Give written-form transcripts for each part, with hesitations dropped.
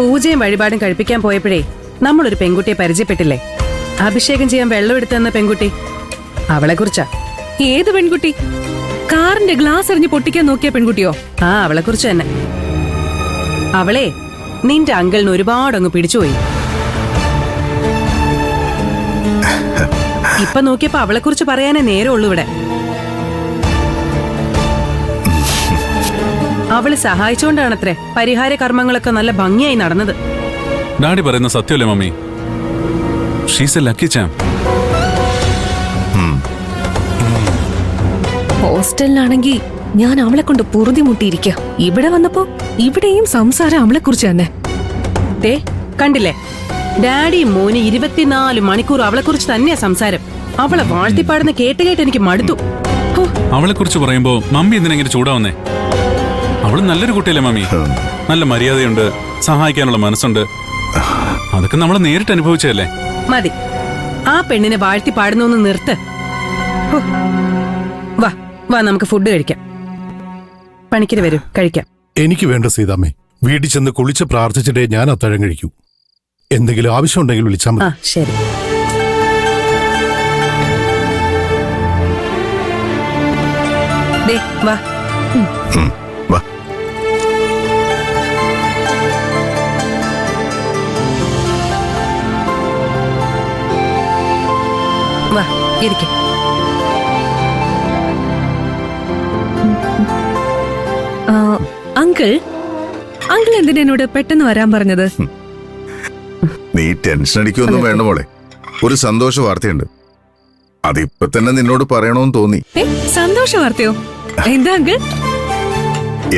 പൂജയും വഴിപാടും കഴിപ്പിക്കാൻ പോയപ്പോഴേ നമ്മളൊരു പെൺകുട്ടിയെ പരിചയപ്പെട്ടില്ലേ? അഭിഷേകം ചെയ്യാൻ വെള്ളം എടുത്തെന്ന പെൺകുട്ടി. അവളെ കുറിച്ചാ. ഏത് പെൺകുട്ടി? കാറിന്റെ ഗ്ലാസ് എറിഞ്ഞ് പൊട്ടിക്കാൻ നോക്കിയ പെൺകുട്ടിയോ? ആ, അവളെ കുറിച്ച് തന്നെ. അവളെ നിന്റെ അങ്കിളിന് ഒരുപാടങ്ങ് പിടിച്ചുപോയി. ഇപ്പൊ നോക്കിയപ്പോ അവളെ കുറിച്ച് പറയാനേ നേരമുള്ളൂ ഇവിടെ. അവള് സഹായിച്ചുകൊണ്ടാണത്രേ പരിഹാര കർമ്മങ്ങളൊക്കെ നല്ല ഭംഗിയായി നടന്നത്. ഡാഡി പറയുന്ന സത്യമല്ലേ mummy? She's a lucky charm. ഹോസ്റ്റലിലാണെങ്കിൽ ഞാൻ അവളെ കൊണ്ട് പൊറുതി മുട്ടിയിരിക്കുക. ഇവിടെ വന്നപ്പോ ഇവിടെയും സംസാരം അവളെ കുറിച്ച് തന്നെ. ദേ കണ്ടില്ലേ, ഡാഡിയും മോന് 24 മണിക്കൂർ അവളെ കുറിച്ച് തന്നെയാ സംസാരം. അവളെ വാഴ്ത്തിപ്പാടുന്ന കേട്ട് കേട്ട് എനിക്ക് മടുത്തു. അവളെ കുറിച്ച് പറയുമ്പോ മമ്മി എന്തിനെങ്ങനെ ചൂടാവുന്നേ? അവള് നല്ലൊരു കുട്ടിയല്ലേ മമ്മി? നല്ല മര്യാദയുണ്ട്, സഹായിക്കാനുള്ള മനസ്സുണ്ട്. അതൊക്കെ നമ്മൾ നേരിട്ട് അനുഭവിച്ചതല്ലേ. മതി, ആ പെണ്ണിനെ വാഴ്ത്തിപ്പാടുന്നൊന്ന് നിർത്ത്. വാ വാ, നമുക്ക് ഫുഡ് കഴിക്കാം. പണിക്കര് വരൂ, കഴിക്കാം. എനിക്ക് വേണ്ട സീതാമ്മേ, വീട്ടിൽ ചെന്ന് കുളിച്ച് പ്രാർത്ഥിച്ചിട്ടേ ഞാൻ അത്താഴം കഴിക്കൂ. എന്തെങ്കിലും ആവശ്യമുണ്ടെങ്കിൽ വിളിച്ചാൽ മതി. ആ ശരി. ദേ വാ. വാ. വാ ഇരിക്കെ. അങ്കിൾ അങ്കിൾ എന്തിനാ എന്നോട് പെട്ടെന്ന് വരാൻ പറഞ്ഞത്? നീ ടെൻഷൻ അടിക്കൊന്നും വേണ്ട മോളെ, ഒരു സന്തോഷ വാർത്തയുണ്ട്. അതിപ്പോ തന്നെ നിന്നോട് പറയണോന്ന് തോന്നി. സന്തോഷ വാർത്തയോ? എന്താ അങ്കിൾ?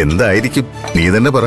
എന്തായിരിക്കും, നീ തന്നെ പറ.